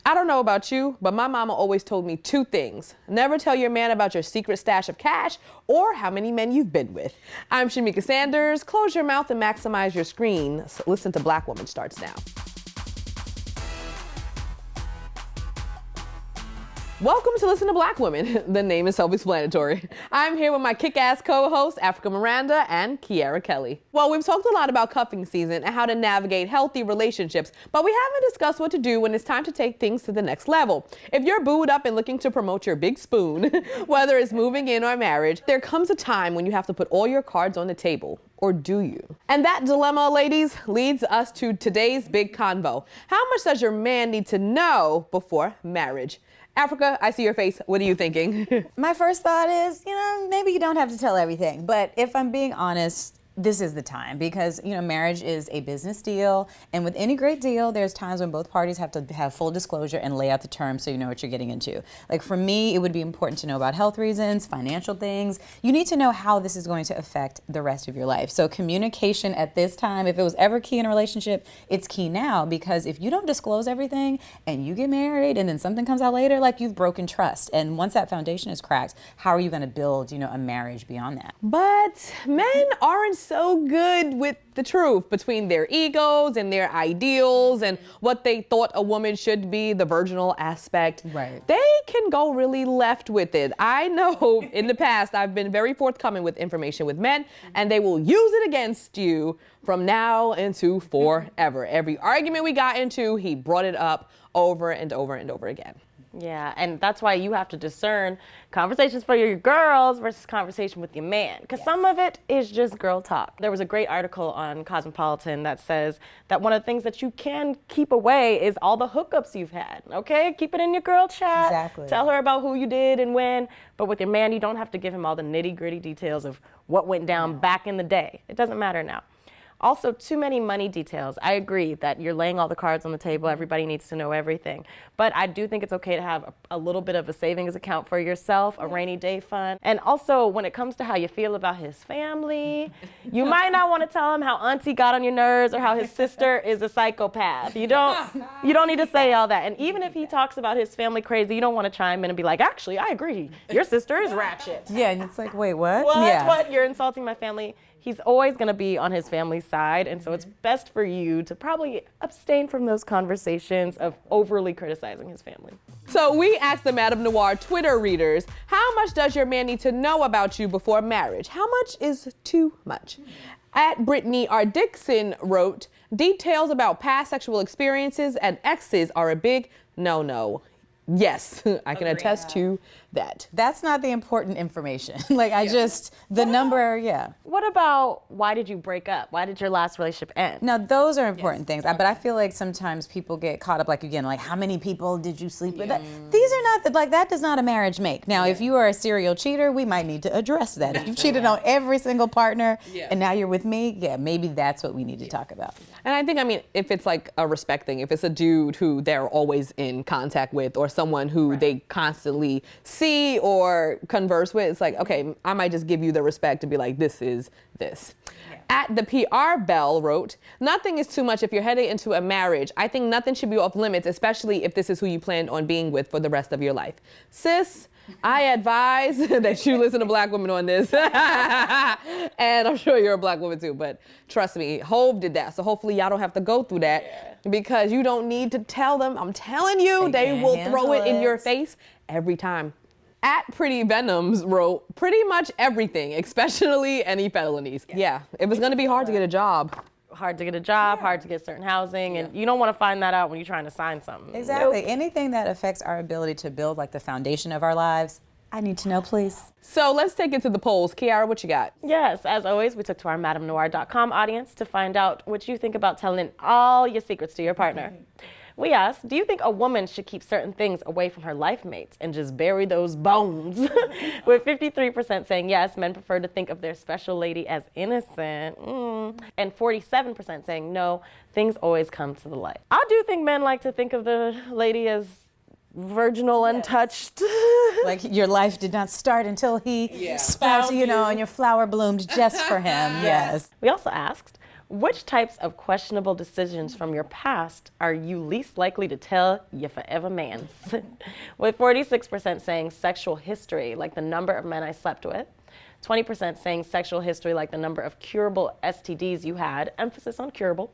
I don't know about you, but my mama always told me two things. Never tell your man about your secret stash of cash or how many men you've been with. I'm Shamika Sanders. Close your mouth and maximize your screen. So Listen to Black Woman starts now. Welcome to Listen to Black Women. The name is self-explanatory. I'm here with my kick-ass co-hosts, Africa Miranda and Kiara Kelly. Well, we've talked a lot about cuffing season and how to navigate healthy relationships, but we haven't discussed what to do when it's time to take things to the next level. If you're booed up and looking to promote your big spoon, whether it's moving in or marriage, there comes a time when you have to put all your cards on the table. Or do you? And that dilemma, ladies, leads us to today's big convo. How much does your man need to know before marriage? Africa, I see your face. What are you thinking? My first thought is, maybe you don't have to tell everything. But if I'm being honest, this is the time because, marriage is a business deal. And with any great deal, there's times when both parties have to have full disclosure and lay out the terms so you know what you're getting into. Like for me, it would be important to know about health reasons, financial things. You need to know how this is going to affect the rest of your life. So communication at this time, if it was ever key in a relationship, it's key now because if you don't disclose everything and you get married and then something comes out later, like you've broken trust. And once that foundation is cracked, how are you going to build, a marriage beyond that? But men aren't so good with the truth between their egos and their ideals and what they thought a woman should be, the virginal aspect. Right. They can go really left with it. I know in the past I've been very forthcoming with information with men and they will use it against you from now into forever. Every argument we got into, he brought it up over and over and over again. Yeah, and that's why you have to discern conversations for your girls versus conversation with your man, because some of it is just girl talk. There was a great article on Cosmopolitan that says that one of the things that you can keep away is all the hookups you've had, okay? Keep it in your girl chat. Exactly. Tell her about who you did and when, but with your man, you don't have to give him all the nitty-gritty details of what went down back in the day. It doesn't matter now. Also, too many money details. I agree that you're laying all the cards on the table. Everybody needs to know everything. But I do think it's okay to have a little bit of a savings account for yourself, a rainy day fund. And also, when it comes to how you feel about his family, you might not want to tell him how auntie got on your nerves or how his sister is a psychopath. You don't need to say all that. And even if he talks about his family crazy, you don't want to chime in and be like, actually, I agree. Your sister is ratchet. Yeah, and it's like, wait, what? What? Yeah. What? You're insulting my family. He's always going to be on his family's side, and so it's best for you to probably abstain from those conversations of overly criticizing his family. So we asked the Madame Noir Twitter readers, how much does your man need to know about you before marriage? How much is too much? At Brittany R. Dixon wrote, details about past sexual experiences and exes are a big no-no. Yes, I can attest to that. That's not the important information. The number, yeah. What about why did you break up? Why did your last relationship end? Now, those are important things, but I feel like sometimes people get caught up, how many people did you sleep with? These are not, that does not a marriage make. Now, if you are a serial cheater, we might need to address that. If you've cheated on every single partner and now you're with me, maybe that's what we need to talk about. And I think, if it's like a respect thing, if it's a dude who they're always in contact with or someone who they constantly see or converse with, it's like, okay, I might just give you the respect to be like, this is this. Yeah. At the PR Bell wrote, nothing is too much if you're heading into a marriage. I think nothing should be off limits, especially if this is who you plan on being with for the rest of your life. Sis, I advise that you listen to Black women on this. And I'm sure you're a Black woman too, but trust me, Hov did that. So hopefully y'all don't have to go through that because you don't need to tell them. I'm telling you, they will throw it in your face every time. At Pretty Venoms wrote, pretty much everything, especially any felonies. Yeah, it was gonna be hard to get a job. Hard to get a job, hard to get certain housing, and you don't want to find that out when you're trying to sign something. Exactly. Nope. Anything that affects our ability to build the foundation of our lives, I need to know, please. So let's take it to the polls. Kiara, what you got? Yes, as always, we took to our MadameNoir.com audience to find out what you think about telling all your secrets to your partner. We asked, do you think a woman should keep certain things away from her life mates and just bury those bones? With 53% saying yes, men prefer to think of their special lady as innocent. And 47% saying no, things always come to the light. I do think men like to think of the lady as virginal, untouched. Like your life did not start until he sprouted, and your flower bloomed just for him. Yes. We also asked, Which types of questionable decisions from your past are you least likely to tell your forever mans? With 46% saying sexual history, like the number of men I slept with. 20% saying sexual history, like the number of curable STDs you had, emphasis on curable.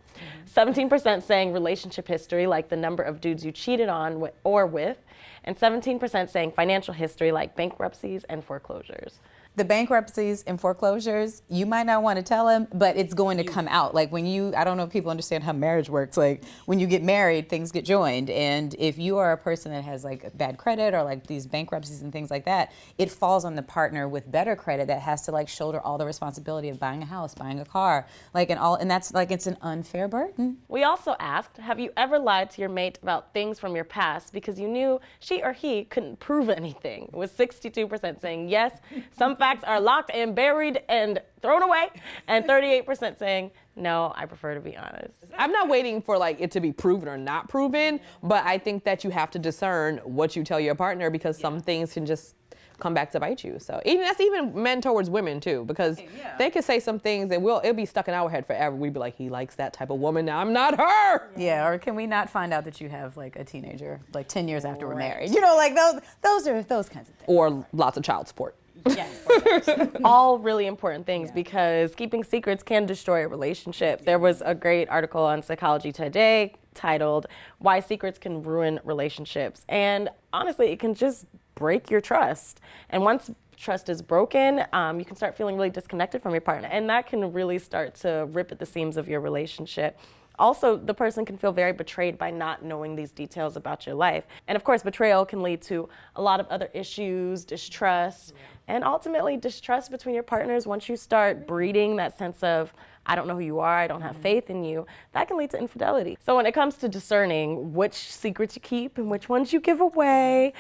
17% saying relationship history, like the number of dudes you cheated on or with. And 17% saying financial history, like bankruptcies and foreclosures. The bankruptcies and foreclosures, you might not want to tell him, but it's going to come out. Like when I don't know if people understand how marriage works. Like when you get married, things get joined. And if you are a person that has like bad credit or like these bankruptcies and things like that, it falls on the partner with better credit that has to like shoulder all the responsibility of buying a house, buying a car, and that's like, it's an unfair burden. We also asked, have you ever lied to your mate about things from your past because you knew she or he couldn't prove anything? With 62% saying yes, some facts are locked and buried and thrown away, and 38% saying no, I prefer to be honest. I'm not waiting for like it to be proven or not proven, but I think that you have to discern what you tell your partner, because some things can just come back to bite you. So that's even men towards women too, because they could say some things and it'll be stuck in our head forever. We'd be like, he likes that type of woman. Now I'm not her. Yeah, or can we not find out that you have like a teenager like 10 years after we're married? You know, like those are those kinds of things. Or lots of child support. Yes. All really important things, because keeping secrets can destroy a relationship. There was a great article on Psychology Today titled Why Secrets Can Ruin Relationships. And honestly, it can just break your trust. And once trust is broken, you can start feeling really disconnected from your partner. And that can really start to rip at the seams of your relationship. Also, the person can feel very betrayed by not knowing these details about your life. And of course, betrayal can lead to a lot of other issues, distrust, and ultimately distrust between your partners. Once you start breeding that sense of, I don't know who you are, I don't have faith in you, that can lead to infidelity. So when it comes to discerning which secrets you keep and which ones you give away,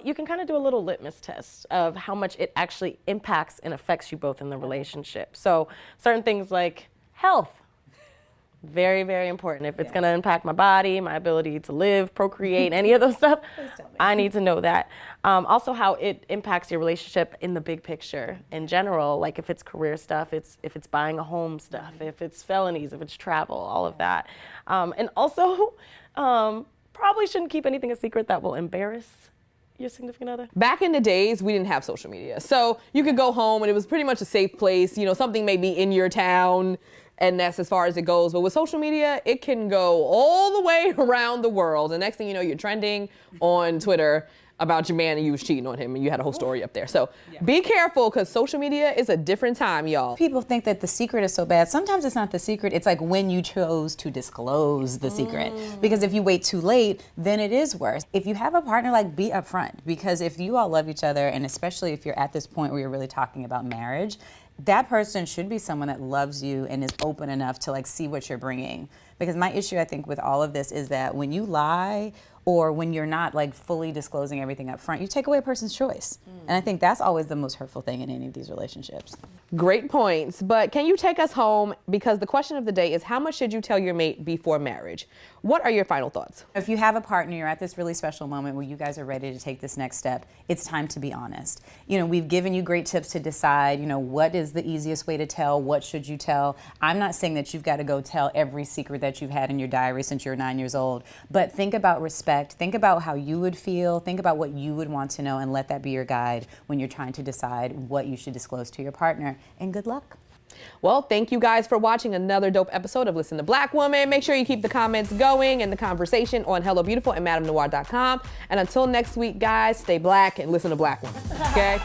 you can kind of do a little litmus test of how much it actually impacts and affects you both in the relationship. So certain things like health. Very, very important. If it's going to impact my body, my ability to live, procreate, any of those stuff, I need to know that. Also, how it impacts your relationship in the big picture in general, like if it's career stuff, if it's buying a home stuff, if it's felonies, if it's travel, all of that. And also, probably shouldn't keep anything a secret that will embarrass your significant other. Back in the days, we didn't have social media. So you could go home and it was pretty much a safe place. You know, something may be in your town, and that's as far as it goes. But with social media, it can go all the way around the world. The next thing you know, you're trending on Twitter about your man and you was cheating on him and you had a whole story up there. So be careful, because social media is a different time, y'all. People think that the secret is so bad. Sometimes it's not the secret. It's like when you chose to disclose the secret. Because if you wait too late, then it is worse. If you have a partner, like, be upfront. Because if you all love each other, and especially if you're at this point where you're really talking about marriage, that person should be someone that loves you and is open enough to like see what you're bringing. Because my issue, I think, with all of this is that when you lie or when you're not like fully disclosing everything up front, you take away a person's choice. And I think that's always the most hurtful thing in any of these relationships. Great points. But can you take us home? Because the question of the day is, how much should you tell your mate before marriage? What are your final thoughts? If you have a partner, you're at this really special moment where you guys are ready to take this next step, it's time to be honest. You know, we've given you great tips to decide, you know, what is the easiest way to tell, what should you tell. I'm not saying that you've got to go tell every secret that you've had in your diary since you were 9 years old, but think about respect, think about how you would feel, think about what you would want to know, and let that be your guide when you're trying to decide what you should disclose to your partner. And good luck. Well, thank you guys for watching another dope episode of Listen to Black Woman. Make sure you keep the comments going and the conversation on Hello Beautiful and MadameNoire.com. And until next week, guys, stay black and listen to Black Woman. Okay?